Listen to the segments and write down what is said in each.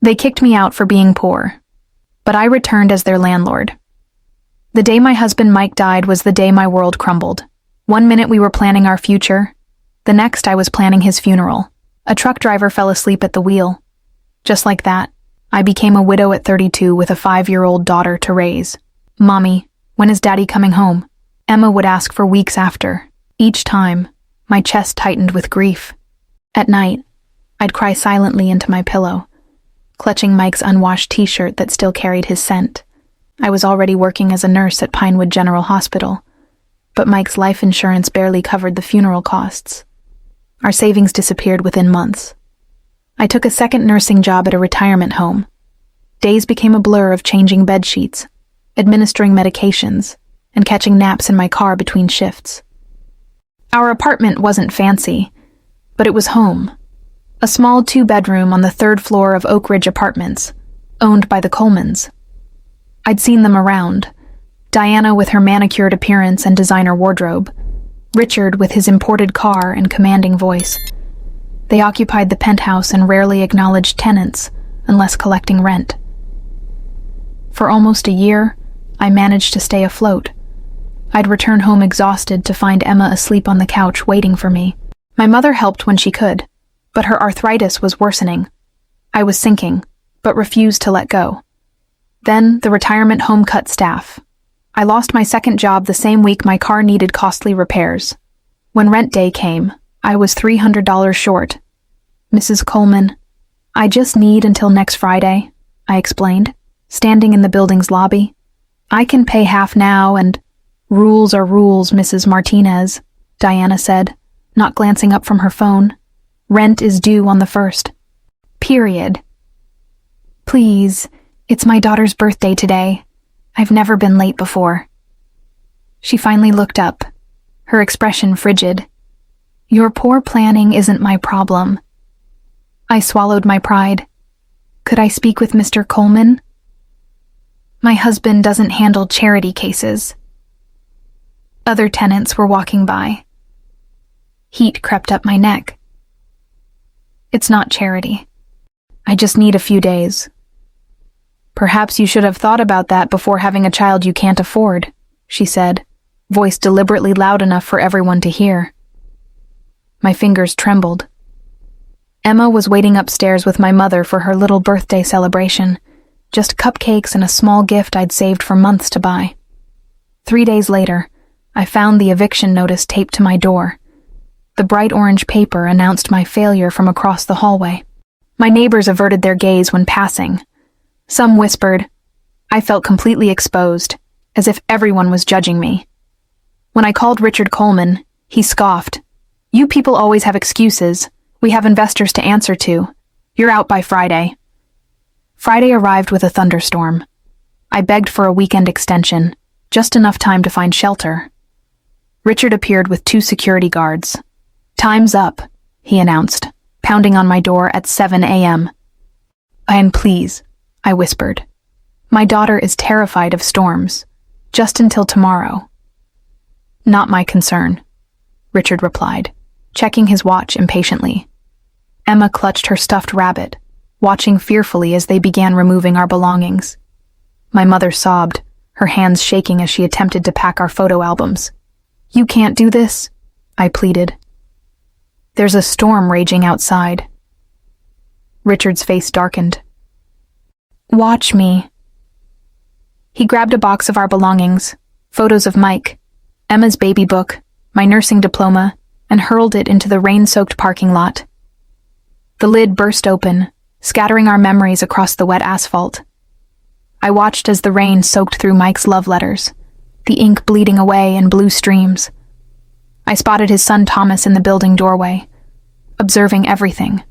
They kicked me out for being poor, but I returned as their landlord. The day my husband Mike died was the day my world crumbled. One minute we were planning our future, the next I was planning his funeral. A truck driver fell asleep at the wheel. Just like that, I became a widow at 32 with a 5-year-old daughter to raise. "Mommy, when is Daddy coming home?" Emma would ask for weeks after. Each time, my chest tightened with grief. At night, I'd cry silently into my pillow, clutching Mike's unwashed t-shirt that still carried his scent. I was already working as a nurse at Pinewood General Hospital, but Mike's life insurance barely covered the funeral costs. Our savings disappeared within months. I took a second nursing job at a retirement home. Days became a blur of changing bed sheets, administering medications, and catching naps in my car between shifts. Our apartment wasn't fancy, but it was home. A small 2-bedroom on the 3rd floor of Oak Ridge Apartments, owned by the Colemans. I'd seen them around. Diana with her manicured appearance and designer wardrobe, Richard with his imported car and commanding voice. They occupied the penthouse and rarely acknowledged tenants, unless collecting rent. For almost a year, I managed to stay afloat. I'd return home exhausted to find Emma asleep on the couch waiting for me. My mother helped when she could, but her arthritis was worsening. I was sinking, but refused to let go. Then the retirement home cut staff. I lost my second job the same week my car needed costly repairs. When rent day came, I was $300 short. "Mrs. Coleman, I just need until next Friday," I explained, standing in the building's lobby. "I can pay half now and—" "Rules are rules, Mrs. Martinez," Diana said, not glancing up from her phone. "Rent is due on the 1st. Period. Please, it's my daughter's birthday today. I've never been late before." She finally looked up, her expression frigid. "Your poor planning isn't my problem." I swallowed my pride. "Could I speak with Mr. Coleman?" "My husband doesn't handle charity cases." Other tenants were walking by. Heat crept up my neck. "It's not charity. I just need a few days." "Perhaps you should have thought about that before having a child you can't afford," she said, voice deliberately loud enough for everyone to hear. My fingers trembled. Emma was waiting upstairs with my mother for her little birthday celebration, just cupcakes and a small gift I'd saved for months to buy. 3 days later, I found the eviction notice taped to my door. The bright orange paper announced my failure from across the hallway. My neighbors averted their gaze when passing. Some whispered. I felt completely exposed, as if everyone was judging me. When I called Richard Coleman, he scoffed. "You people always have excuses. We have investors to answer to. You're out by Friday." Friday arrived with a thunderstorm. I begged for a weekend extension, just enough time to find shelter. Richard appeared with 2 security guards. "Time's up," he announced, pounding on my door at 7 a.m. "And please," I whispered. "My daughter is terrified of storms. Just until tomorrow." "Not my concern," Richard replied, checking his watch impatiently. Emma clutched her stuffed rabbit, watching fearfully as they began removing our belongings. My mother sobbed, her hands shaking as she attempted to pack our photo albums. "You can't do this," I pleaded. "There's a storm raging outside." Richard's face darkened. "Watch me." He grabbed a box of our belongings, photos of Mike, Emma's baby book, my nursing diploma, and hurled it into the rain-soaked parking lot. The lid burst open, scattering our memories across the wet asphalt. I watched as the rain soaked through Mike's love letters, the ink bleeding away in blue streams. I spotted his son Thomas in the building doorway, observing everything.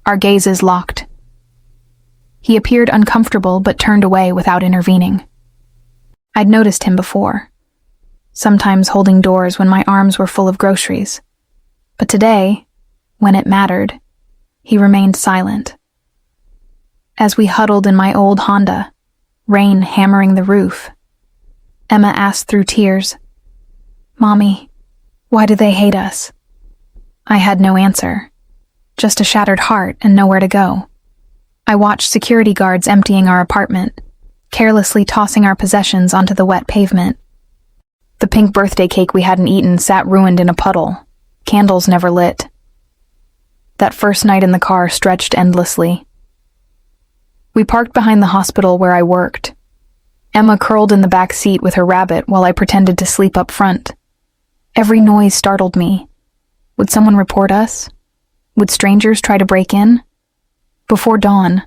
Our gazes locked. He appeared uncomfortable but turned away without intervening. I'd noticed him before, sometimes holding doors when my arms were full of groceries. But today, when it mattered, he remained silent. As we huddled in my old Honda, rain hammering the roof, Emma asked through tears, "Mommy, why do they hate us?" I had no answer, just a shattered heart and nowhere to go. I watched security guards emptying our apartment, carelessly tossing our possessions onto the wet pavement. The pink birthday cake we hadn't eaten sat ruined in a puddle, candles never lit. That first night in the car stretched endlessly. We parked behind the hospital where I worked. Emma curled in the back seat with her rabbit while I pretended to sleep up front. Every noise startled me. Would someone report us? Would strangers try to break in? Before dawn,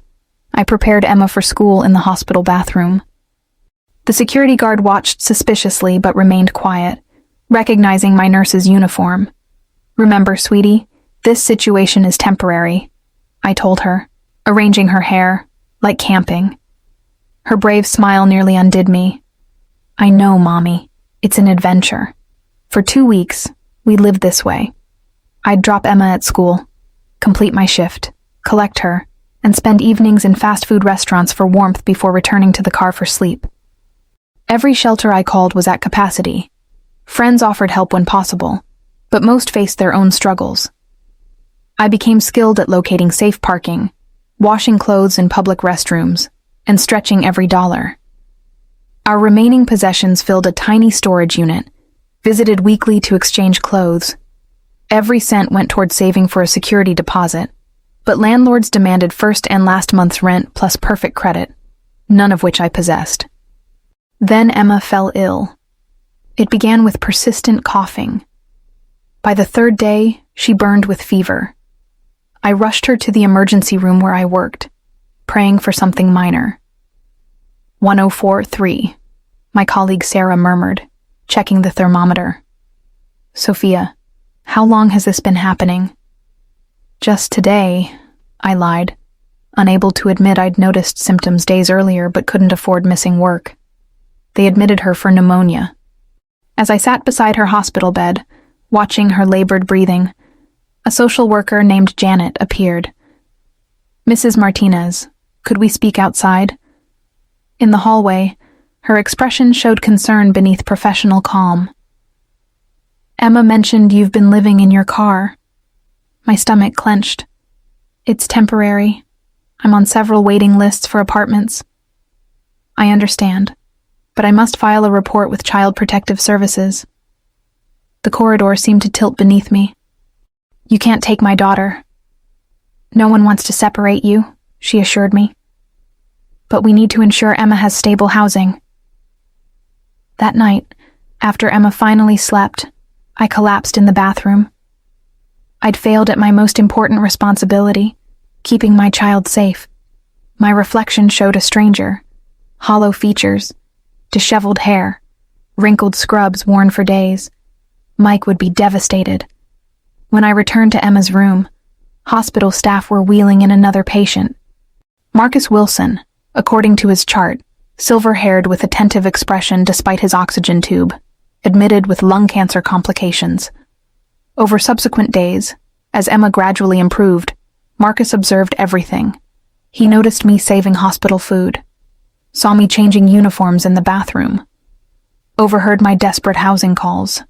I prepared Emma for school in the hospital bathroom. The security guard watched suspiciously but remained quiet, recognizing my nurse's uniform. "Remember, sweetie, this situation is temporary," I told her, arranging her hair, like camping. Her brave smile nearly undid me. "I know, Mommy. It's an adventure." For 2 weeks, we lived this way. I'd drop Emma at school, complete my shift, collect her, and spend evenings in fast food restaurants for warmth before returning to the car for sleep. Every shelter I called was at capacity. Friends offered help when possible, but most faced their own struggles. I became skilled at locating safe parking, washing clothes in public restrooms, and stretching every dollar. Our remaining possessions filled a tiny storage unit, visited weekly to exchange clothes. Every cent went toward saving for a security deposit, but landlords demanded first and last month's rent plus perfect credit, none of which I possessed. Then Emma fell ill. It began with persistent coughing. By the 3rd day, she burned with fever. I rushed her to the emergency room where I worked, praying for something minor. 104.3, my colleague Sarah murmured, checking the thermometer. "Sophia, how long has this been happening?" "Just today," I lied, unable to admit I'd noticed symptoms days earlier but couldn't afford missing work. They admitted her for pneumonia. As I sat beside her hospital bed, watching her labored breathing, a social worker named Janet appeared. "Mrs. Martinez, could we speak outside?" In the hallway, her expression showed concern beneath professional calm. "Emma mentioned you've been living in your car." My stomach clenched. "It's temporary. I'm on several waiting lists for apartments." "I understand, but I must file a report with Child Protective Services." The corridor seemed to tilt beneath me. "You can't take my daughter." "No one wants to separate you," she assured me. "But we need to ensure Emma has stable housing." That night, after Emma finally slept, I collapsed in the bathroom. I'd failed at my most important responsibility, keeping my child safe. My reflection showed a stranger, hollow features, disheveled hair, wrinkled scrubs worn for days. Mike would be devastated. When I returned to Emma's room, hospital staff were wheeling in another patient. Marcus Wilson, according to his chart, silver-haired with attentive expression despite his oxygen tube, admitted with lung cancer complications. Over subsequent days, as Emma gradually improved, Marcus observed everything. He noticed me saving hospital food, saw me changing uniforms in the bathroom, overheard my desperate housing calls.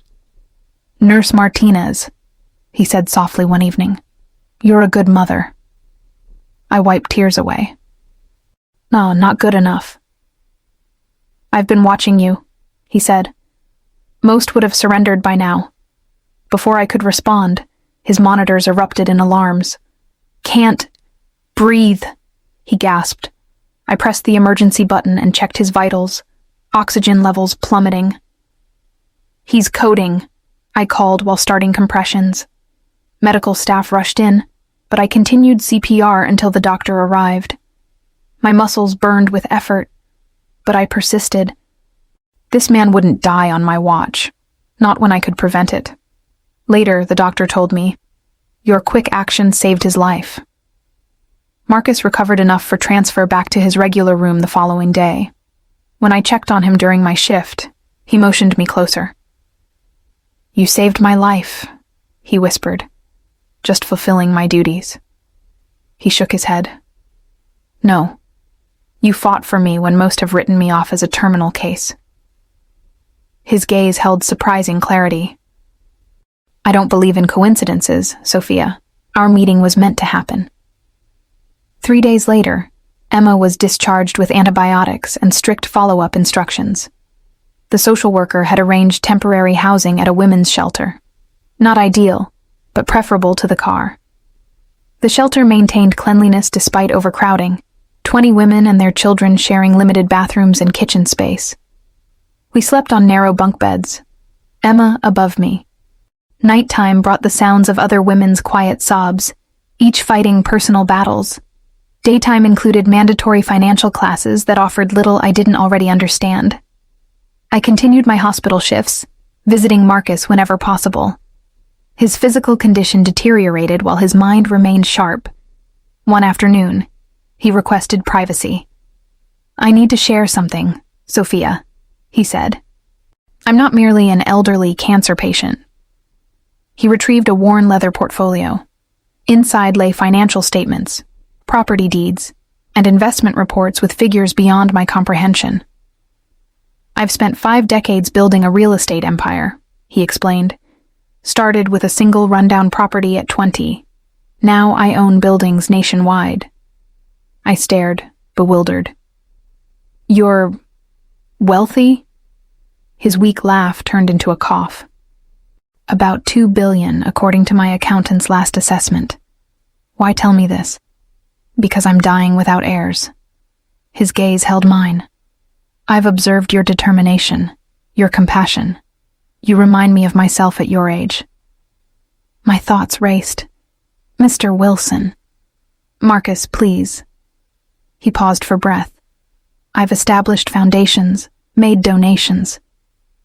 "Nurse Martinez," he said softly one evening, "you're a good mother." I wiped tears away. "No, not good enough." "I've been watching you," he said. Most would have surrendered by now. Before I could respond, his monitors erupted in alarms. "Can't breathe," he gasped. I pressed the emergency button and checked his vitals, oxygen levels plummeting. "He's coding," I called while starting compressions. Medical staff rushed in, but I continued CPR until the doctor arrived. My muscles burned with effort, but I persisted. This man wouldn't die on my watch, not when I could prevent it. Later, the doctor told me, "Your quick action saved his life." Marcus recovered enough for transfer back to his regular room the following day. When I checked on him during my shift, he motioned me closer. "You saved my life," he whispered, "just fulfilling my duties." He shook his head. "No, you fought for me when most have written me off as a terminal case." His gaze held surprising clarity. "I don't believe in coincidences, Sophia. Our meeting was meant to happen." 3 days later, Emma was discharged with antibiotics and strict follow-up instructions. The social worker had arranged temporary housing at a women's shelter. Not ideal, but preferable to the car. The shelter maintained cleanliness despite overcrowding, 20 women and their children sharing limited bathrooms and kitchen space. We slept on narrow bunk beds, Emma above me. Nighttime brought the sounds of other women's quiet sobs, each fighting personal battles. Daytime included mandatory financial classes that offered little I didn't already understand. I continued my hospital shifts, visiting Marcus whenever possible. His physical condition deteriorated while his mind remained sharp. One afternoon, he requested privacy. "I need to share something, Sophia," he said. "I'm not merely an elderly cancer patient." He retrieved a worn leather portfolio. Inside lay financial statements, property deeds, and investment reports with figures beyond my comprehension. "I've spent 5 decades building a real estate empire," he explained. "Started with a single rundown property at 20. Now I own buildings nationwide." I stared, bewildered. "You're wealthy?" His weak laugh turned into a cough. "About $2 billion, according to my accountant's last assessment. Why tell me this?" "Because I'm dying without heirs." His gaze held mine. "I've observed your determination, your compassion. You remind me of myself at your age." My thoughts raced. "Mr. Wilson." "Marcus, please." He paused for breath. "I've established foundations, made donations.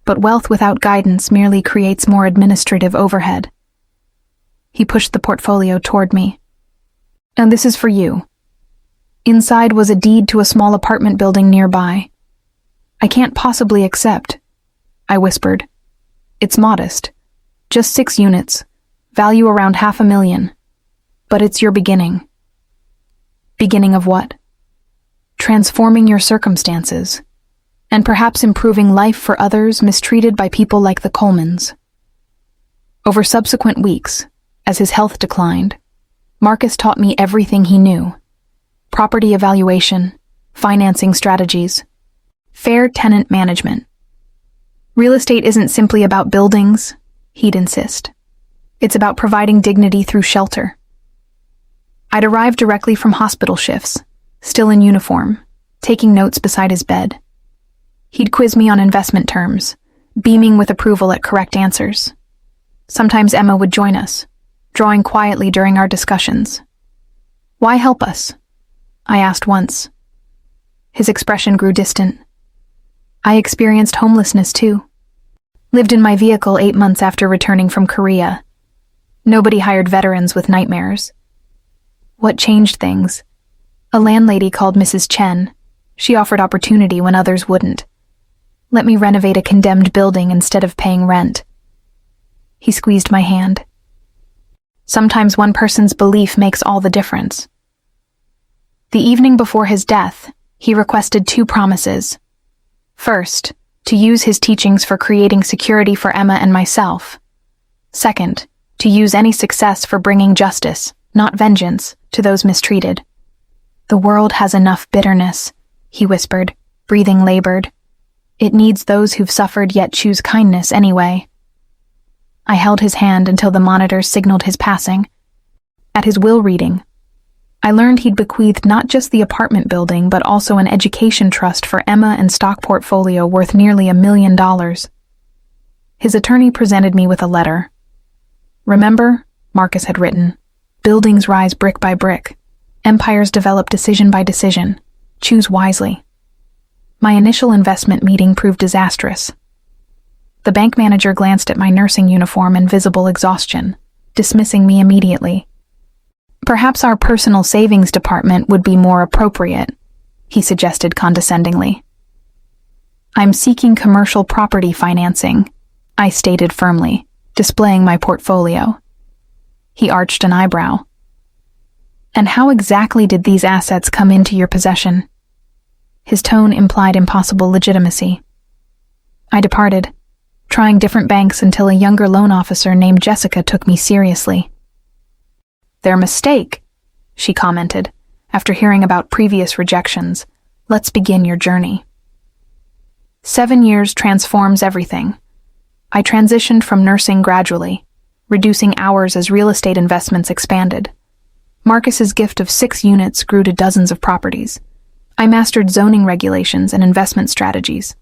But wealth without guidance merely creates more administrative overhead." He pushed the portfolio toward me. "And this is for you." Inside was a deed to a small apartment building nearby. "I can't possibly accept," I whispered. "It's modest. Just 6 units, value around $500,000. But it's your beginning." "Beginning of what?" "Transforming your circumstances, and perhaps improving life for others mistreated by people like the Colemans." Over subsequent weeks, as his health declined, Marcus taught me everything he knew. Property evaluation, financing strategies, fair tenant management. "Real estate isn't simply about buildings," he'd insist. "It's about providing dignity through shelter." I'd arrive directly from hospital shifts, still in uniform, taking notes beside his bed. He'd quiz me on investment terms, beaming with approval at correct answers. Sometimes Emma would join us, drawing quietly during our discussions. "Why help us?" I asked once. His expression grew distant. "I experienced homelessness too. Lived in my vehicle 8 months after returning from Korea. Nobody hired veterans with nightmares." What changed things? A landlady called Mrs. Chen. She offered opportunity when others wouldn't. Let me renovate a condemned building instead of paying rent. He squeezed my hand. Sometimes one person's belief makes all the difference. The evening before his death, he requested 2 promises. First, to use his teachings for creating security for Emma and myself. Second, to use any success for bringing justice, not vengeance, to those mistreated. "The world has enough bitterness," he whispered, breathing labored. "It needs those who've suffered yet choose kindness anyway." I held his hand until the monitor signaled his passing. At his will reading, I learned he'd bequeathed not just the apartment building, but also an education trust for Emma and stock portfolio worth nearly $1 million. His attorney presented me with a letter. "Remember," Marcus had written, "buildings rise brick by brick. Empires develop decision by decision. Choose wisely." My initial investment meeting proved disastrous. The bank manager glanced at my nursing uniform and visible exhaustion, dismissing me immediately. "Perhaps our personal savings department would be more appropriate," he suggested condescendingly. "I'm seeking commercial property financing," I stated firmly, displaying my portfolio. He arched an eyebrow. "And how exactly did these assets come into your possession?" His tone implied impossible legitimacy. I departed, trying different banks until a younger loan officer named Jessica took me seriously. "Their mistake," she commented, after hearing about previous rejections. Let's begin your journey. 7 years transforms everything. I transitioned from nursing gradually, reducing hours as real estate investments expanded. Marcus's gift of 6 units grew to dozens of properties. I mastered zoning regulations and investment strategies.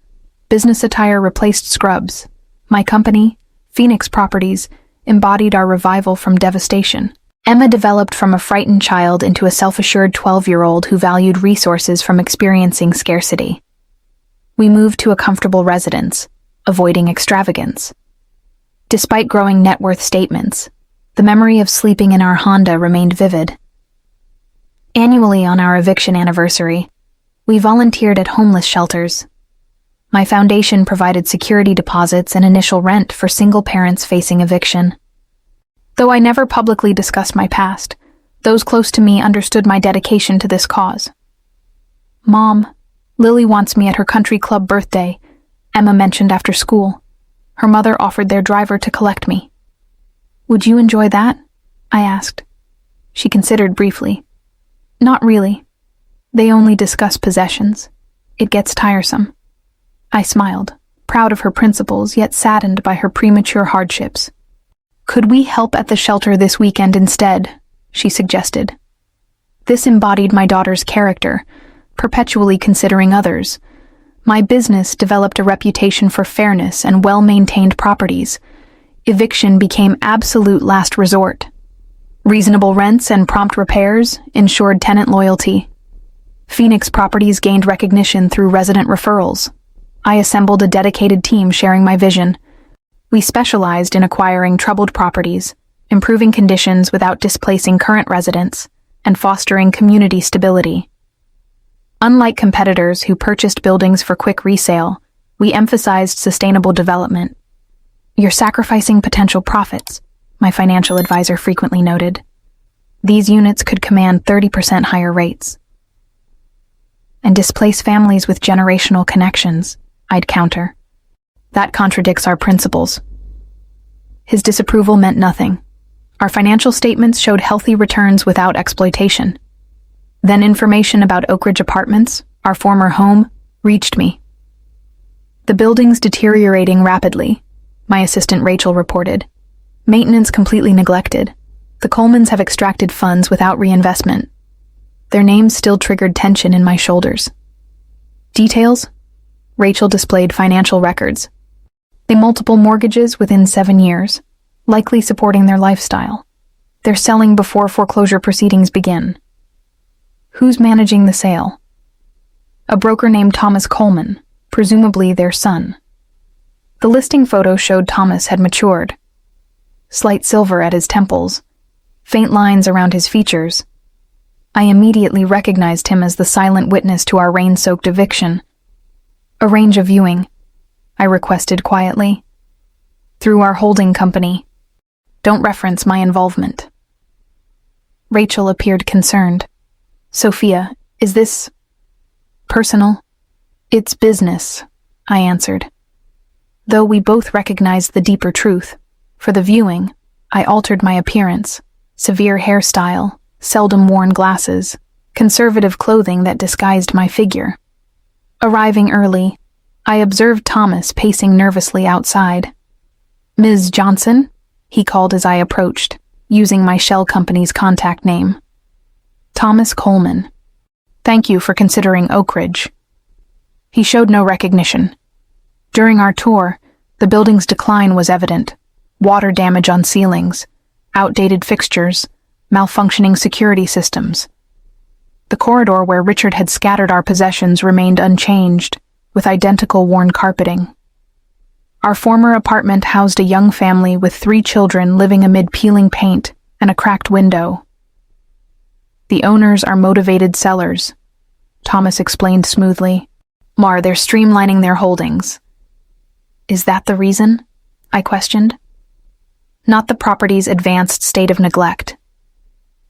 Business attire replaced scrubs. My company, Phoenix Properties, embodied our revival from devastation. Emma developed from a frightened child into a self-assured 12-year-old who valued resources from experiencing scarcity. We moved to a comfortable residence, avoiding extravagance. Despite growing net worth statements, the memory of sleeping in our Honda remained vivid. Annually on our eviction anniversary, we volunteered at homeless shelters. My foundation provided security deposits and initial rent for single parents facing eviction. Though I never publicly discussed my past, those close to me understood my dedication to this cause. "Mom, Lily wants me at her country club birthday," Emma mentioned after school. Her mother offered their driver to collect me. "Would you enjoy that?" I asked. She considered briefly. "Not really. They only discuss possessions. It gets tiresome." I smiled, proud of her principles yet saddened by her premature hardships. "Could we help at the shelter this weekend instead?" she suggested. This embodied my daughter's character, perpetually considering others. My business developed a reputation for fairness and well-maintained properties. Eviction became absolute last resort. Reasonable rents and prompt repairs ensured tenant loyalty. Phoenix Properties gained recognition through resident referrals. I assembled a dedicated team sharing my vision. We specialized in acquiring troubled properties, improving conditions without displacing current residents, and fostering community stability. Unlike competitors who purchased buildings for quick resale, we emphasized sustainable development. "You're sacrificing potential profits," my financial advisor frequently noted. "These units could command 30% higher rates." "And displace families with generational connections," I'd counter. "That contradicts our principles." His disapproval meant nothing. Our financial statements showed healthy returns without exploitation. Then information about Oak Ridge Apartments, our former home, reached me. "The building's deteriorating rapidly," my assistant Rachel reported. "Maintenance completely neglected. The Colemans have extracted funds without reinvestment." Their names still triggered tension in my shoulders. "Details?" Rachel displayed financial records. "They multiple mortgages within 7 years, likely supporting their lifestyle. They're selling before foreclosure proceedings begin." "Who's managing the sale?" "A broker named Thomas Coleman, presumably their son." The listing photo showed Thomas had matured. Slight silver at his temples, faint lines around his features. I immediately recognized him as the silent witness to our rain-soaked eviction. "Arrange a viewing," I requested quietly. "Through our holding company. Don't reference my involvement." Rachel appeared concerned. "Sophia, is this personal?" "It's business," I answered. Though we both recognized the deeper truth, for the viewing, I altered my appearance, severe hairstyle, seldom worn glasses, conservative clothing that disguised my figure. Arriving early, I observed Thomas pacing nervously outside. "Ms. Johnson?" he called as I approached, using my shell company's contact name. "Thomas Coleman. Thank you for considering Oak Ridge." He showed no recognition. During our tour, the building's decline was evident. Water damage on ceilings, outdated fixtures, malfunctioning security systems. The corridor where Richard had scattered our possessions remained unchanged, with identical worn carpeting. Our former apartment housed a young family with 3 children living amid peeling paint and a cracked window. "The owners are motivated sellers," Thomas explained smoothly. "They're streamlining their holdings." "Is that the reason?" I questioned. "Not the property's advanced state of neglect."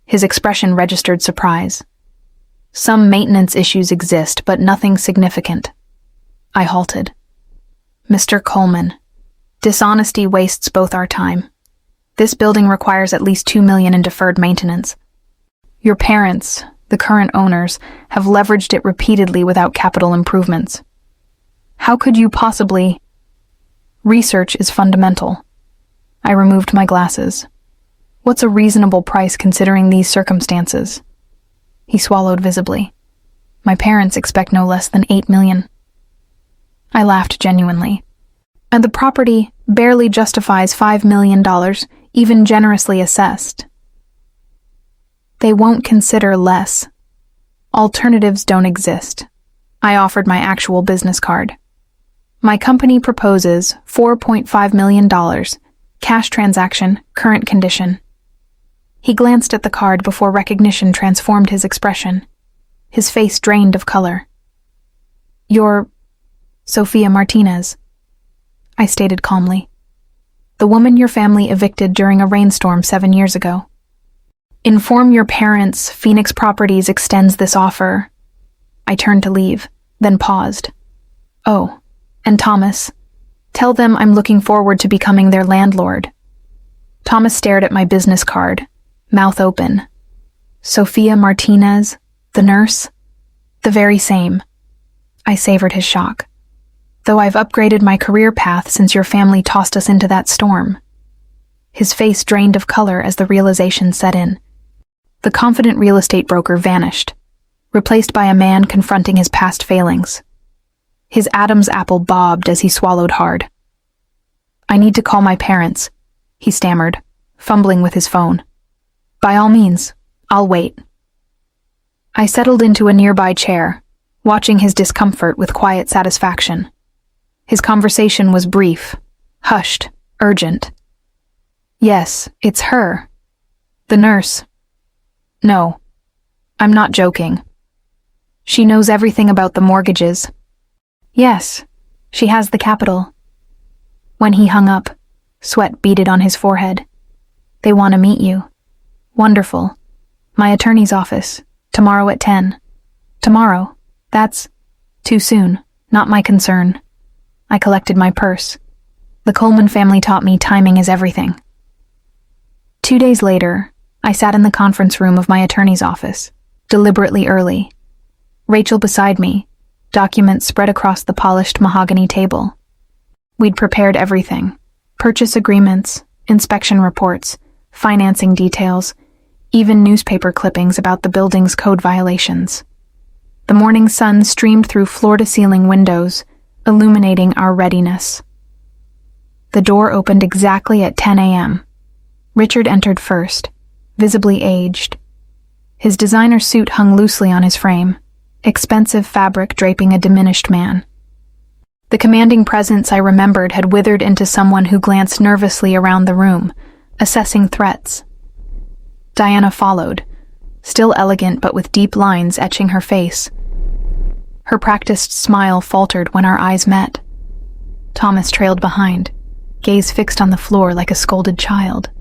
His expression registered surprise. "Some maintenance issues exist, but nothing significant." I halted. "Mr. Coleman, dishonesty wastes both our time. This building requires at least $2 million in deferred maintenance. Your parents, The current owners have leveraged it repeatedly without capital improvements. How could you possibly? Research is fundamental. I removed my glasses. What's a reasonable price considering these circumstances? He swallowed visibly. My parents expect no less than $8 million. I laughed genuinely. And the property barely justifies $5 million, even generously assessed. They won't consider less. Alternatives don't exist. I offered my actual business card. My company proposes $4.5 million, cash transaction, current condition. He glanced at the card before recognition transformed his expression. His face drained of color. You're Sophia Martinez, I stated calmly. The woman your family evicted during a rainstorm 7 years ago. Inform your parents Phoenix Properties extends this offer. I turned to leave, then paused. Oh, and Thomas. Tell them I'm looking forward to becoming their landlord. Thomas stared at my business card, mouth open. Sophia Martinez, the nurse? The very same. I savored his shock. Though I've upgraded my career path since your family tossed us into that storm. His face drained of color as the realization set in. The confident real estate broker vanished, replaced by a man confronting his past failings. His Adam's apple bobbed as he swallowed hard. I need to call my parents, he stammered, fumbling with his phone. By all means, I'll wait. I settled into a nearby chair, watching his discomfort with quiet satisfaction. His conversation was brief, hushed, urgent. Yes, it's her. The nurse. No, I'm not joking. She knows everything about the mortgages. Yes, she has the capital. When he hung up, sweat beaded on his forehead. They want to meet you. Wonderful. My attorney's office, tomorrow at 10. Tomorrow? That's too soon, not my concern. I collected my purse. The Coleman family taught me timing is everything. 2 days later, I sat in the conference room of my attorney's office, deliberately early. Rachel beside me, documents spread across the polished mahogany table. We'd prepared everything: purchase agreements, inspection reports, financing details, even newspaper clippings about the building's code violations. The morning sun streamed through floor-to-ceiling windows, illuminating our readiness. The door opened exactly at 10 a.m. Richard entered first, visibly aged. His designer suit hung loosely on his frame, expensive fabric draping a diminished man. The commanding presence I remembered had withered into someone who glanced nervously around the room, assessing threats. Diana followed, still elegant but with deep lines etching her face. Her practiced smile faltered when our eyes met. Thomas trailed behind, gaze fixed on the floor like a scolded child.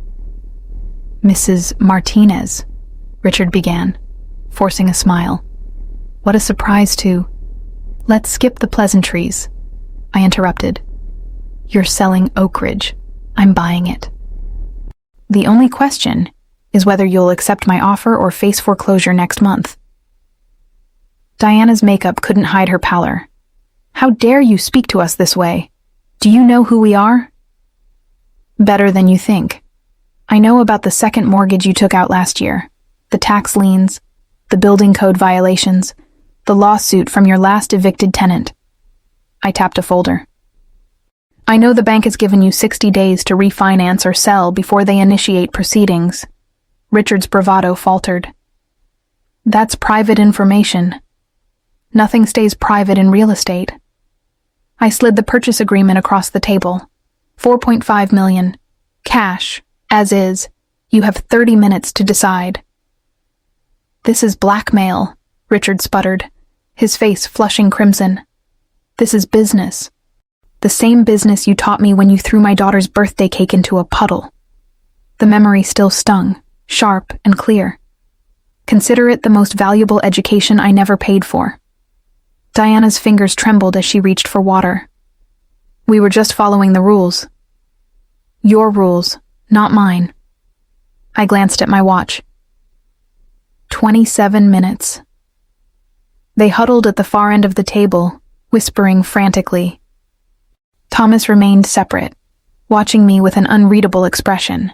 Mrs. Martinez, Richard began, forcing a smile. What a surprise to... Let's skip the pleasantries, I interrupted. You're selling Oak Ridge. I'm buying it. The only question is whether you'll accept my offer or face foreclosure next month. Diana's makeup couldn't hide her pallor. How dare you speak to us this way? Do you know who we are? Better than you think. I know about the second mortgage you took out last year, the tax liens, the building code violations, the lawsuit from your last evicted tenant. I tapped a folder. I know the bank has given you 60 days to refinance or sell before they initiate proceedings. Richard's bravado faltered. That's private information. Nothing stays private in real estate. I slid the purchase agreement across the table. $4.5 million. Cash, as is. You have 30 minutes to decide. This is blackmail, Richard sputtered, his face flushing crimson. This is business. The same business you taught me when you threw my daughter's birthday cake into a puddle. The memory still stung, sharp and clear. Consider it the most valuable education I never paid for. Diana's fingers trembled as she reached for water. We were just following the rules. Your rules, not mine. I glanced at my watch. 27 minutes. They huddled at the far end of the table, whispering frantically. Thomas remained separate, watching me with an unreadable expression.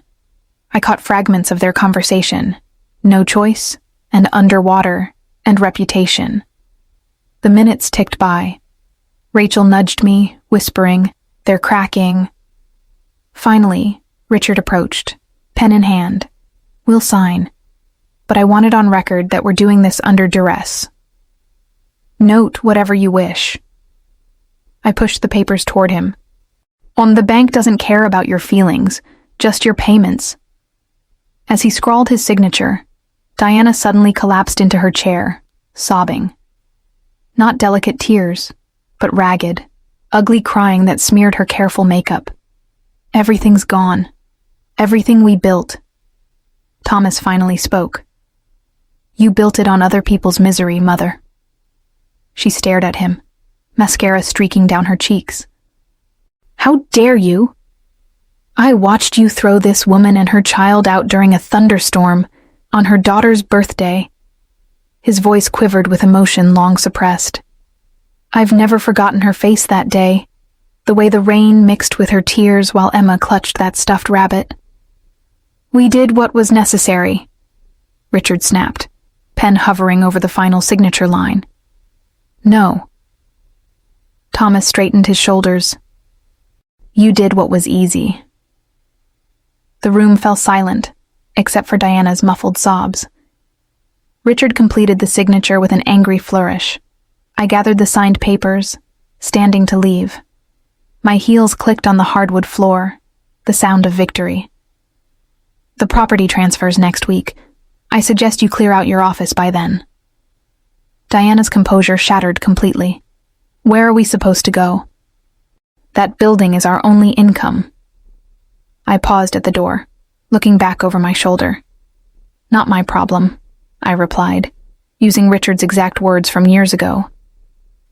I caught fragments of their conversation: no choice, and underwater, and reputation. The minutes ticked by. Rachel nudged me, whispering, "They're cracking." Finally, Richard approached, pen in hand. "We'll sign. But I want it on record that we're doing this under duress. Note whatever you wish." I pushed the papers toward him. "The bank doesn't care about your feelings, just your payments." As he scrawled his signature, Diana suddenly collapsed into her chair, sobbing. Not delicate tears, but ragged, ugly crying that smeared her careful makeup. "Everything's gone. Everything we built." Thomas finally spoke. "You built it on other people's misery, Mother." She stared at him, mascara streaking down her cheeks. "How dare you? I watched you throw this woman and her child out during a thunderstorm on her daughter's birthday." His voice quivered with emotion long suppressed. "I've never forgotten her face that day, the way the rain mixed with her tears while Emma clutched that stuffed rabbit." "We did what was necessary," Richard snapped, pen hovering over the final signature line. "No." Thomas straightened his shoulders. "You did what was easy." The room fell silent, except for Diana's muffled sobs. Richard completed the signature with an angry flourish. I gathered the signed papers, standing to leave. My heels clicked on the hardwood floor, the sound of victory. "The property transfers next week. I suggest you clear out your office by then." Diana's composure shattered completely. "Where are we supposed to go?" "That building is our only income." I paused at the door, looking back over my shoulder. "Not my problem," I replied, using Richard's exact words from years ago.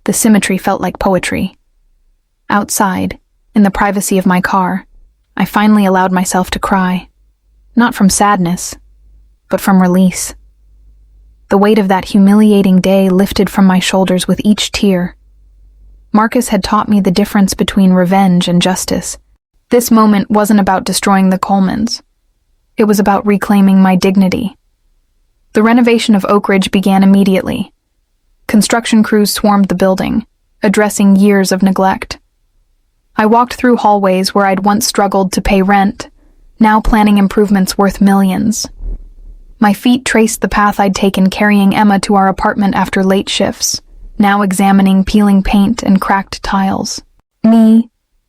The symmetry felt like poetry. Outside, in the privacy of my car, I finally allowed myself to cry. Not from sadness, but from release. The weight of that humiliating day lifted from my shoulders with each tear. Marcus had taught me the difference between revenge and justice. This moment wasn't about destroying the Colemans. It was about reclaiming my dignity. The renovation of Oak Ridge began immediately. Construction crews swarmed the building, addressing years of neglect. I walked through hallways where I'd once struggled to pay rent, now planning improvements worth millions. My feet traced the path I'd taken carrying Emma to our apartment after late shifts, now examining peeling paint and cracked tiles.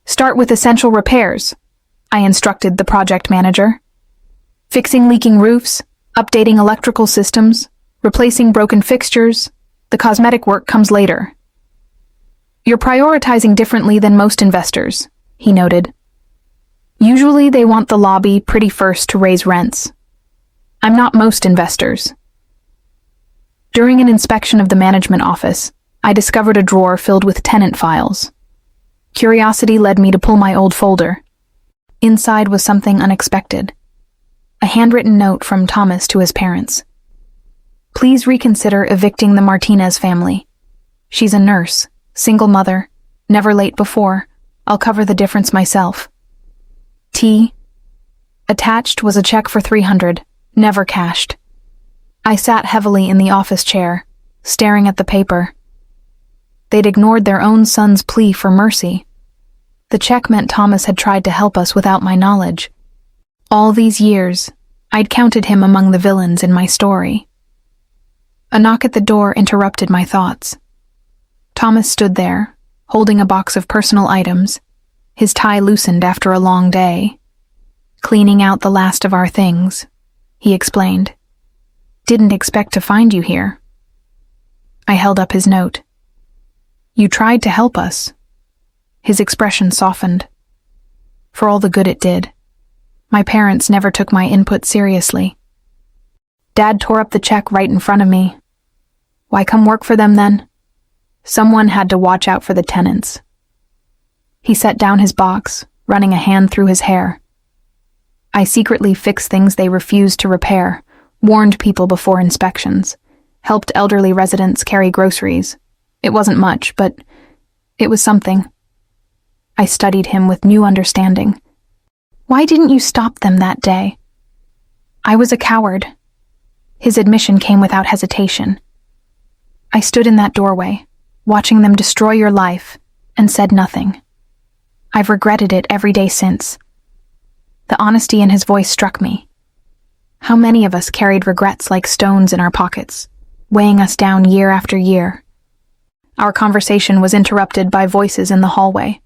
Start with essential repairs," I instructed the project manager. "Fixing leaking roofs, updating electrical systems, replacing broken fixtures. The cosmetic work comes later." "You're prioritizing differently than most investors," he noted. "Usually they want the lobby pretty first to raise rents. I'm not most investors." During an inspection of the management office, I discovered a drawer filled with tenant files. Curiosity led me to pull my old folder. Inside was something unexpected. A handwritten note from Thomas to his parents. "Please reconsider evicting the Martinez family. She's a nurse, single mother, never late before. I'll cover the difference myself. T." Attached was a check for $300, never cashed. I sat heavily in the office chair, staring at the paper. They'd ignored their own son's plea for mercy. The check meant Thomas had tried to help us without my knowledge. All these years, I'd counted him among the villains in my story. A knock at the door interrupted my thoughts. Thomas stood there, holding a box of personal items, his tie loosened after a long day. "Cleaning out the last of our things," he explained. "Didn't expect to find you here." I held up his note. "You tried to help us." His expression softened. "For all the good it did. My parents never took my input seriously. Dad tore up the check right in front of me. Why come work for them then? Someone had to watch out for the tenants." He set down his box, running a hand through his hair. "I secretly fix things they refuse to repair, warned people before inspections, helped elderly residents carry groceries. It wasn't much, but it was something. I studied him with new understanding. Why didn't you stop them that day? I was a coward. His admission came without hesitation. I stood in that doorway, watching them destroy your life, and said nothing. I've regretted it every day since. The honesty in his voice struck me. How many of us carried regrets like stones in our pockets, weighing us down year after year? Our conversation was interrupted by voices in the hallway.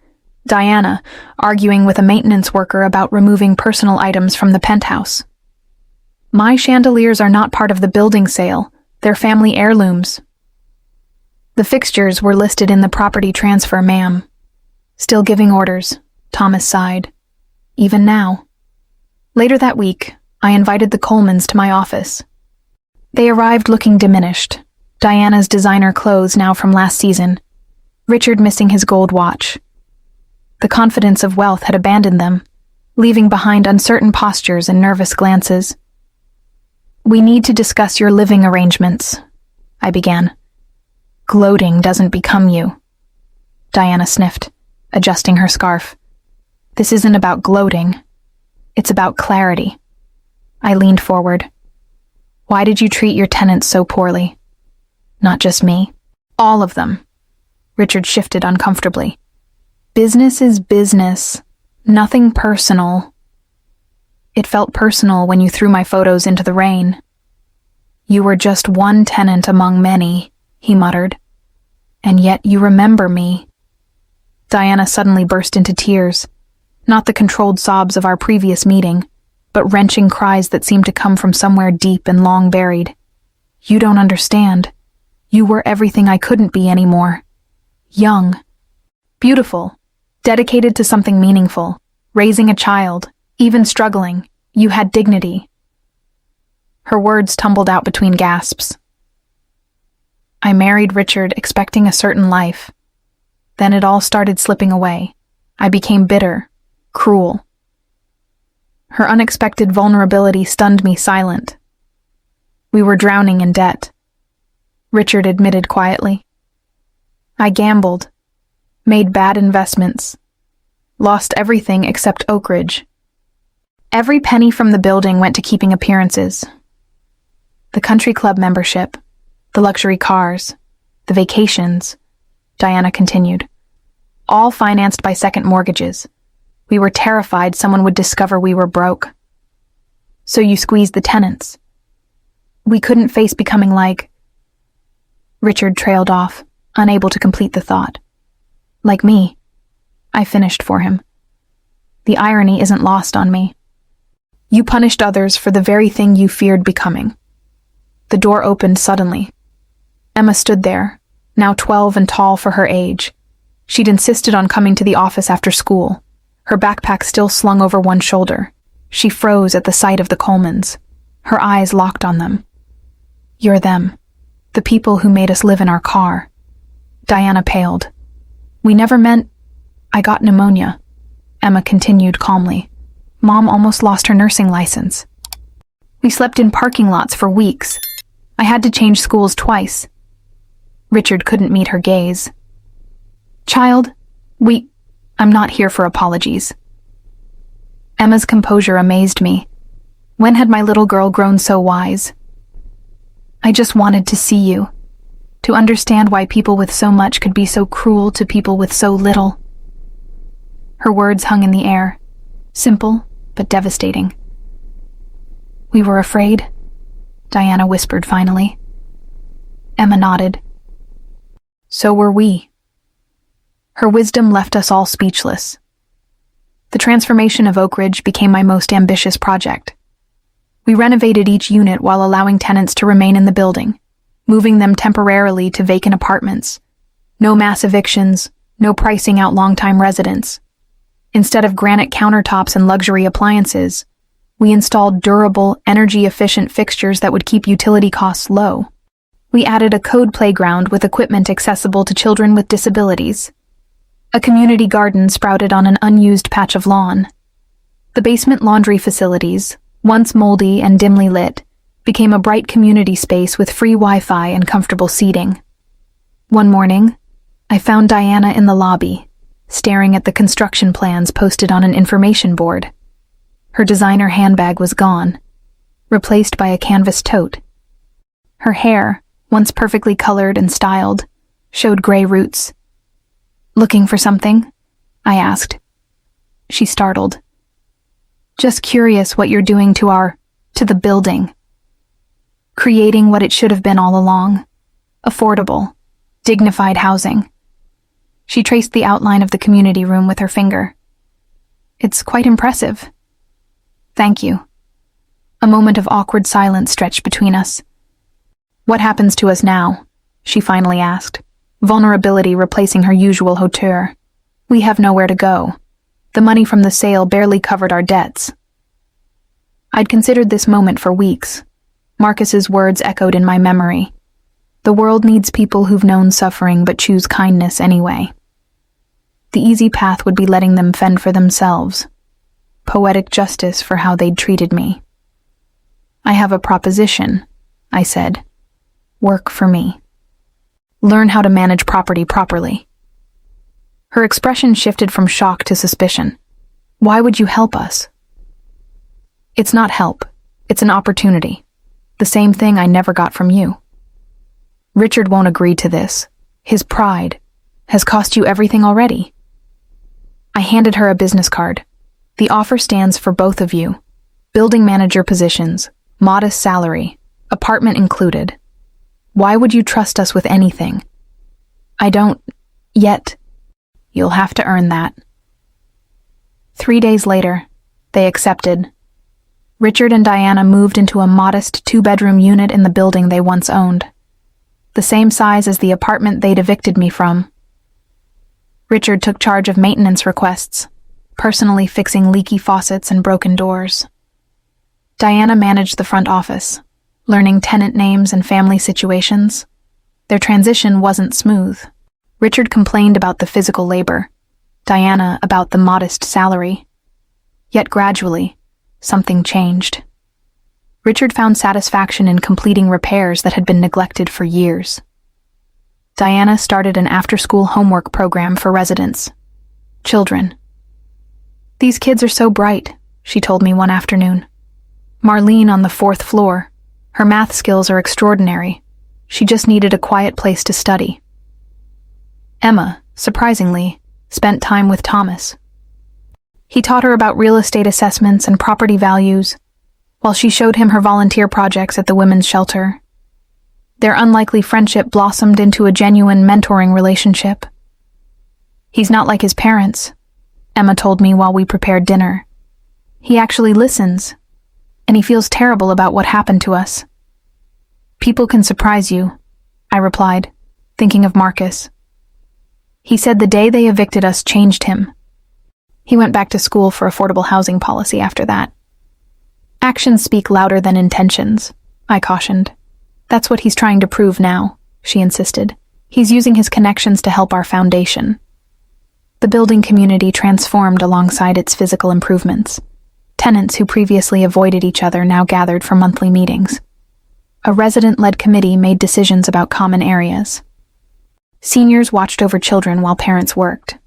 Diana, arguing with a maintenance worker about removing personal items from the penthouse. My chandeliers are not part of the building sale. They're family heirlooms. The fixtures were listed in the property transfer, ma'am. Still giving orders, Thomas sighed. Even now. Later that week, I invited the Colemans to my office. They arrived looking diminished. Diana's designer clothes now from last season. Richard missing his gold watch. The confidence of wealth had abandoned them, leaving behind uncertain postures and nervous glances. We need to discuss your living arrangements, I began. Gloating doesn't become you. Diana sniffed, adjusting her scarf. This isn't about gloating. It's about clarity. I leaned forward. Why did you treat your tenants so poorly? Not just me. All of them. Richard shifted uncomfortably. Business is business. Nothing personal. It felt personal when you threw my photos into the rain. You were just one tenant among many, he muttered. And yet you remember me. Diana suddenly burst into tears. Not the controlled sobs of our previous meeting, but wrenching cries that seemed to come from somewhere deep and long buried. You don't understand. You were everything I couldn't be anymore. Young. Beautiful. Dedicated to something meaningful. Raising a child. Even struggling. You had dignity. Her words tumbled out between gasps. I married Richard expecting a certain life. Then it all started slipping away. I became bitter. Cruel. Her unexpected vulnerability stunned me silent. We were drowning in debt. Richard admitted quietly. I gambled, made bad investments, lost everything except Oak Ridge. Every penny from the building went to keeping appearances. The country club membership, the luxury cars, the vacations, Diana continued, all financed by second mortgages. We were terrified someone would discover we were broke. So you squeezed the tenants. We couldn't face becoming like... Richard trailed off, unable to complete the thought. Like me. I finished for him. The irony isn't lost on me. You punished others for the very thing you feared becoming. The door opened suddenly. Emma stood there, now 12 and tall for her age. She'd insisted on coming to the office after school, her backpack still slung over one shoulder. She froze at the sight of the Colemans, her eyes locked on them. You're them. The people who made us live in our car. Diana paled. We never meant... I got pneumonia. Emma continued calmly. Mom almost lost her nursing license. We slept in parking lots for weeks. I had to change schools twice. Richard couldn't meet her gaze. Child, I'm not here for apologies. Emma's composure amazed me. When had my little girl grown so wise? I just wanted to see you, to understand why people with so much could be so cruel to people with so little. Her words hung in the air, simple but devastating. We were afraid, Diana whispered finally. Emma nodded. So were we. Her wisdom left us all speechless. The transformation of Oak Ridge became my most ambitious project. We renovated each unit while allowing tenants to remain in the building, moving them temporarily to vacant apartments. No mass evictions, no pricing out longtime residents. Instead of granite countertops and luxury appliances, we installed durable, energy-efficient fixtures that would keep utility costs low. We added a code playground with equipment accessible to children with disabilities. A community garden sprouted on an unused patch of lawn. The basement laundry facilities, once moldy and dimly lit, became a bright community space with free Wi-Fi and comfortable seating. One morning, I found Diana in the lobby, staring at the construction plans posted on an information board. Her designer handbag was gone, replaced by a canvas tote. Her hair, once perfectly colored and styled, showed gray roots. "Looking for something?" I asked. She startled. "Just curious what you're doing to the building. Creating what it should have been all along. Affordable, dignified housing." She traced the outline of the community room with her finger. "It's quite impressive." "Thank you." A moment of awkward silence stretched between us. "What happens to us now?" she finally asked, vulnerability replacing her usual hauteur. "We have nowhere to go. The money from the sale barely covered our debts." I'd considered this moment for weeks. Marcus's words echoed in my memory. The world needs people who've known suffering but choose kindness anyway. The easy path would be letting them fend for themselves. Poetic justice for how they'd treated me. "I have a proposition," I said. "Work for me. Learn how to manage property properly." Her expression shifted from shock to suspicion. "Why would you help us?" "It's not help. It's an opportunity. The same thing I never got from you. Richard won't agree to this. His pride has cost you everything already." I handed her a business card. "The offer stands for both of you. Building manager positions, modest salary, apartment included. Why would you trust us with anything?" "I don't yet." "You'll have to earn that." 3 days later, they accepted. Richard and Diana moved into a modest 2-bedroom unit in the building they once owned. The same size as the apartment they'd evicted me from. Richard took charge of maintenance requests, personally fixing leaky faucets and broken doors. Diana managed the front office, learning tenant names and family situations. Their transition wasn't smooth. Richard complained about the physical labor, Diana about the modest salary. Yet gradually, something changed. Richard found satisfaction in completing repairs that had been neglected for years. Diana started an after-school homework program for residents. Children. "These kids are so bright," she told me one afternoon. "Marlene on the 4th floor. Her math skills are extraordinary. She just needed a quiet place to study." Emma, surprisingly, spent time with Thomas. He taught her about real estate assessments and property values, while she showed him her volunteer projects at the women's shelter. Their unlikely friendship blossomed into a genuine mentoring relationship. "He's not like his parents," Emma told me while we prepared dinner. "He actually listens, and he feels terrible about what happened to us." "People can surprise you," I replied, thinking of Marcus. "He said the day they evicted us changed him. He went back to school for affordable housing policy after that." "Actions speak louder than intentions," I cautioned. "That's what he's trying to prove now," she insisted. "He's using his connections to help our foundation." The building community transformed alongside its physical improvements. Tenants who previously avoided each other now gathered for monthly meetings. A resident-led committee made decisions about common areas. Seniors watched over children while parents worked.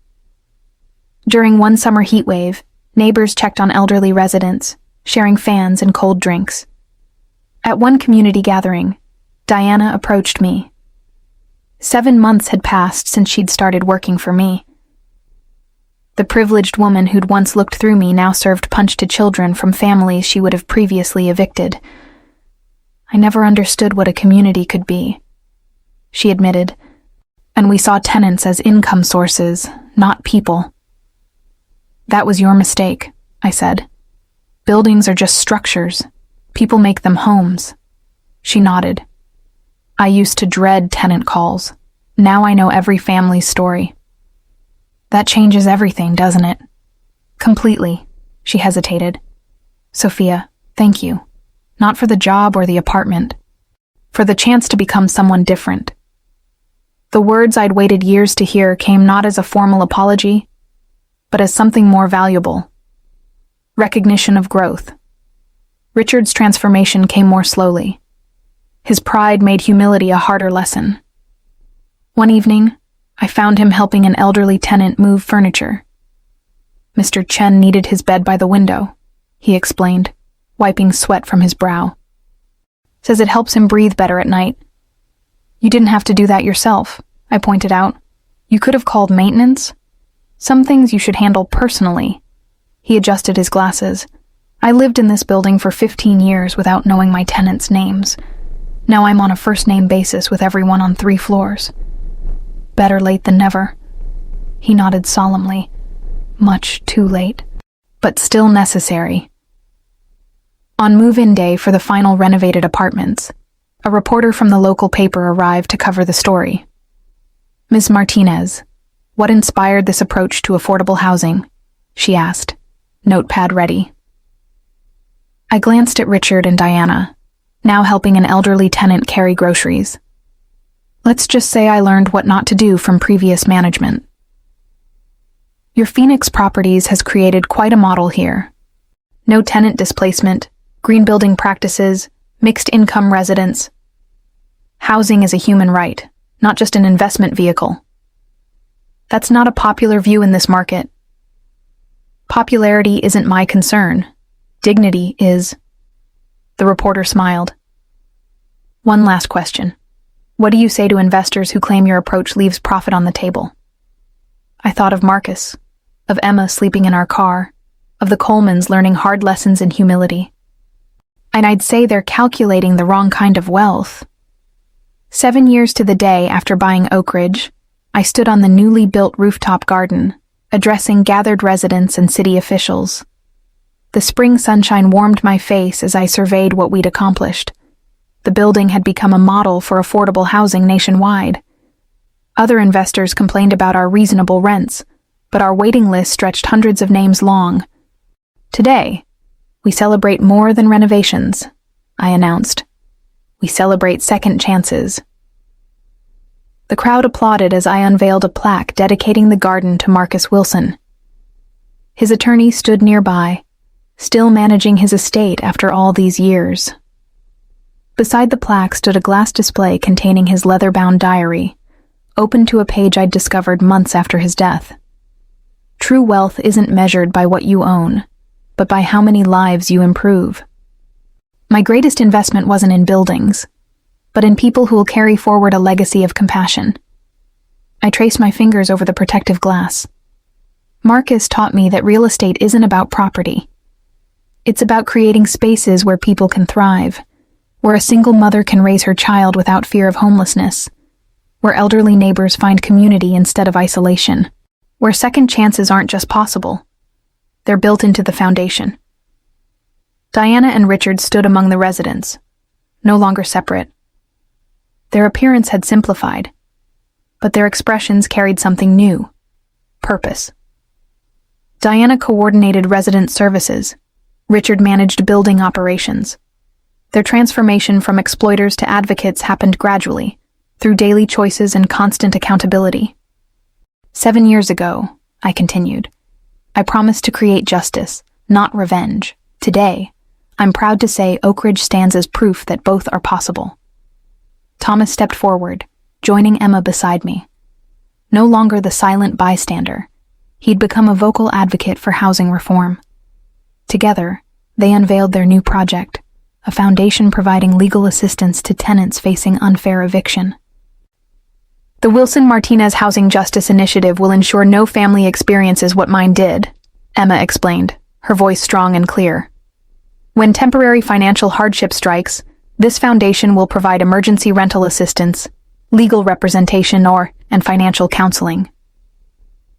During one summer heat wave, neighbors checked on elderly residents, sharing fans and cold drinks. At one community gathering, Diana approached me. 7 months had passed since she'd started working for me. The privileged woman who'd once looked through me now served punch to children from families she would have previously evicted. "I never understood what a community could be," she admitted, "and we saw tenants as income sources, not people." "That was your mistake," I said. "Buildings are just structures. People make them homes." She nodded. "I used to dread tenant calls. Now I know every family's story." "That changes everything, doesn't it?" "Completely," she hesitated. "Sophia, thank you. Not for the job or the apartment. For the chance to become someone different." The words I'd waited years to hear came not as a formal apology, but as something more valuable. Recognition of growth. Richard's transformation came more slowly. His pride made humility a harder lesson. One evening, I found him helping an elderly tenant move furniture. Mr. Chen needed his bed by the window, he explained, wiping sweat from his brow. Says it helps him breathe better at night. You didn't have to do that yourself, I pointed out. You could have called maintenance. Some things you should handle personally. He adjusted his glasses. I lived in this building for 15 years without knowing my tenants' names. Now I'm on a first-name basis with everyone on 3 floors. Better late than never. He nodded solemnly. Much too late, but still necessary. On move-in day for the final renovated apartments, a reporter from the local paper arrived to cover the story. Ms. Martinez, what inspired this approach to affordable housing? She asked, notepad ready. I glanced at Richard and Diana, now helping an elderly tenant carry groceries. Let's just say I learned what not to do from previous management. Your Phoenix Properties has created quite a model here. No tenant displacement, green building practices, mixed income residents. Housing is a human right, not just an investment vehicle. That's not a popular view in this market. Popularity isn't my concern. Dignity is. The reporter smiled. One last question. What do you say to investors who claim your approach leaves profit on the table? I thought of Marcus, of Emma sleeping in our car, of the Colemans learning hard lessons in humility. And I'd say they're calculating the wrong kind of wealth. 7 years to the day after buying Oak Ridge, I stood on the newly built rooftop garden, addressing gathered residents and city officials. The spring sunshine warmed my face as I surveyed what we'd accomplished. The building had become a model for affordable housing nationwide. Other investors complained about our reasonable rents, but our waiting list stretched hundreds of names long. Today, we celebrate more than renovations, I announced. We celebrate second chances. The crowd applauded as I unveiled a plaque dedicating the garden to Marcus Wilson. His attorney stood nearby, still managing his estate after all these years. Beside the plaque stood a glass display containing his leather-bound diary, open to a page I'd discovered months after his death. True wealth isn't measured by what you own, but by how many lives you improve. My greatest investment wasn't in buildings, but in people who will carry forward a legacy of compassion. I traced my fingers over the protective glass. Marcus taught me that real estate isn't about property. It's about creating spaces where people can thrive, where a single mother can raise her child without fear of homelessness, where elderly neighbors find community instead of isolation, where second chances aren't just possible. They're built into the foundation. Diana and Richard stood among the residents, no longer separate. Their appearance had simplified, but their expressions carried something new: purpose. Diana coordinated resident services. Richard managed building operations. Their transformation from exploiters to advocates happened gradually, through daily choices and constant accountability. 7 years ago, I continued, I promised to create justice, not revenge. Today, I'm proud to say Oak Ridge stands as proof that both are possible. Thomas stepped forward, joining Emma beside me. No longer the silent bystander, he'd become a vocal advocate for housing reform. Together, they unveiled their new project, a foundation providing legal assistance to tenants facing unfair eviction. The Wilson-Martinez Housing Justice Initiative will ensure no family experiences what mine did, Emma explained, her voice strong and clear. When temporary financial hardship strikes, this foundation will provide emergency rental assistance, legal representation, and financial counseling.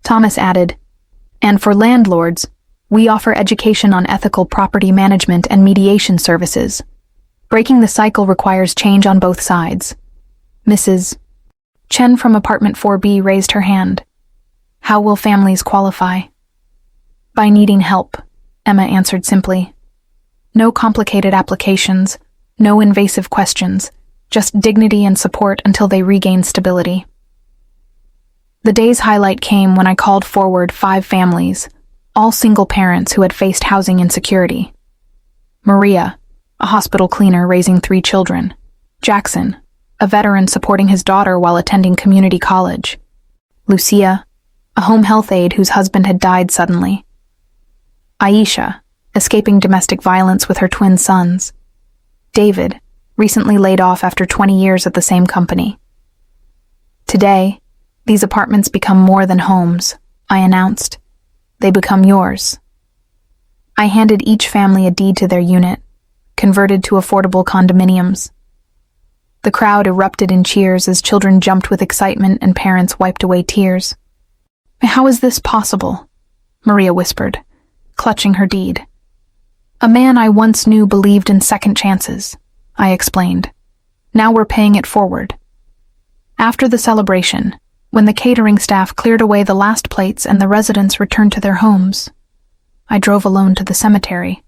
Thomas added, and for landlords, we offer education on ethical property management and mediation services. Breaking the cycle requires change on both sides. Mrs. Chen from apartment 4B raised her hand. How will families qualify? By needing help, Emma answered simply. No complicated applications, no invasive questions, just dignity and support until they regain stability. The day's highlight came when I called forward 5 families, all single parents who had faced housing insecurity. Maria, a hospital cleaner raising 3 children. Jackson, a veteran supporting his daughter while attending community college. Lucia, a home health aide whose husband had died suddenly. Aisha, escaping domestic violence with her twin sons. David, recently laid off after 20 years at the same company. Today, these apartments become more than homes, I announced. They become yours. I handed each family a deed to their unit, converted to affordable condominiums. The crowd erupted in cheers as children jumped with excitement and parents wiped away tears. "How is this possible?" Maria whispered, clutching her deed. "A man I once knew believed in second chances," I explained. "Now we're paying it forward." After the celebration, when the catering staff cleared away the last plates and the residents returned to their homes, I drove alone to the cemetery.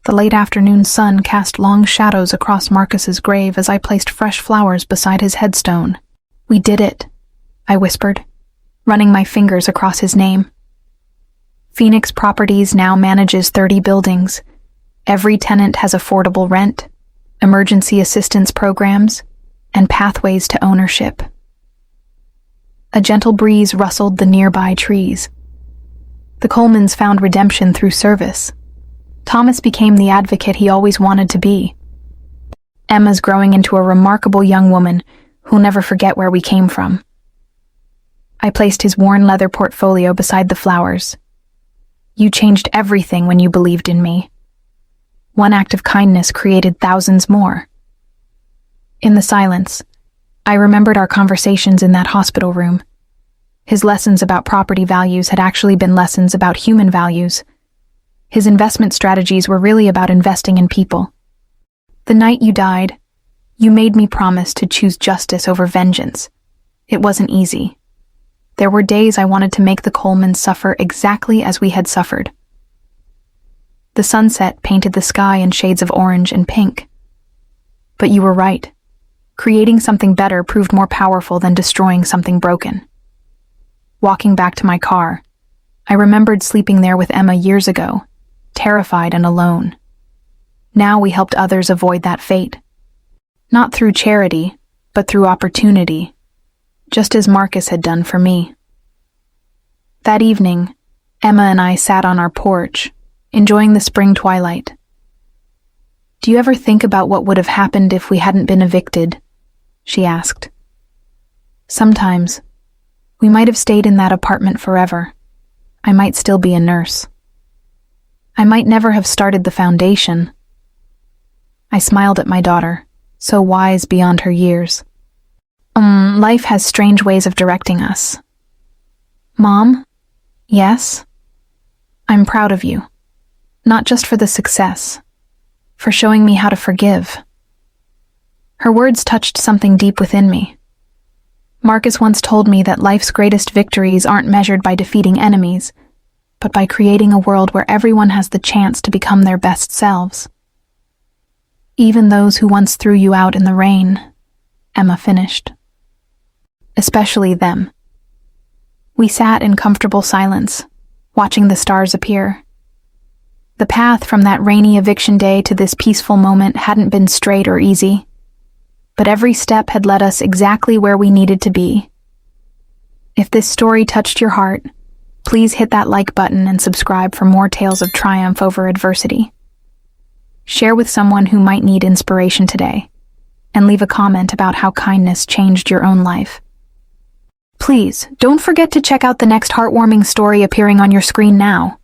The late afternoon sun cast long shadows across Marcus's grave as I placed fresh flowers beside his headstone. "We did it," I whispered, running my fingers across his name. Phoenix Properties now manages 30 buildings. Every tenant has affordable rent, emergency assistance programs, and pathways to ownership. A gentle breeze rustled the nearby trees. The Colemans found redemption through service. Thomas became the advocate he always wanted to be. Emma's growing into a remarkable young woman who'll never forget where we came from. I placed his worn leather portfolio beside the flowers. "You changed everything when you believed in me. One act of kindness created thousands more." In the silence, I remembered our conversations in that hospital room. His lessons about property values had actually been lessons about human values. His investment strategies were really about investing in people. "The night you died, you made me promise to choose justice over vengeance. It wasn't easy. There were days I wanted to make the Colemans suffer exactly as we had suffered." The sunset painted the sky in shades of orange and pink. "But you were right. Creating something better proved more powerful than destroying something broken." Walking back to my car, I remembered sleeping there with Emma years ago, terrified and alone. Now we helped others avoid that fate. Not through charity, but through opportunity, just as Marcus had done for me. That evening, Emma and I sat on our porch, enjoying the spring twilight. "Do you ever think about what would have happened if we hadn't been evicted?" she asked. "Sometimes. We might have stayed in that apartment forever. I might still be a nurse. I might never have started the foundation." I smiled at my daughter, so wise beyond her years. Life has strange ways of directing us." "Mom?" "Yes?" "I'm proud of you. Not just for the success, for showing me how to forgive." Her words touched something deep within me. Marcus once told me that life's greatest victories aren't measured by defeating enemies, but by creating a world where everyone has the chance to become their best selves. "Even those who once threw you out in the rain," Emma finished. "Especially them." We sat in comfortable silence, watching the stars appear. The path from that rainy eviction day to this peaceful moment hadn't been straight or easy, but every step had led us exactly where we needed to be. If this story touched your heart, please hit that like button and subscribe for more tales of triumph over adversity. Share with someone who might need inspiration today, and leave a comment about how kindness changed your own life. Please, don't forget to check out the next heartwarming story appearing on your screen now.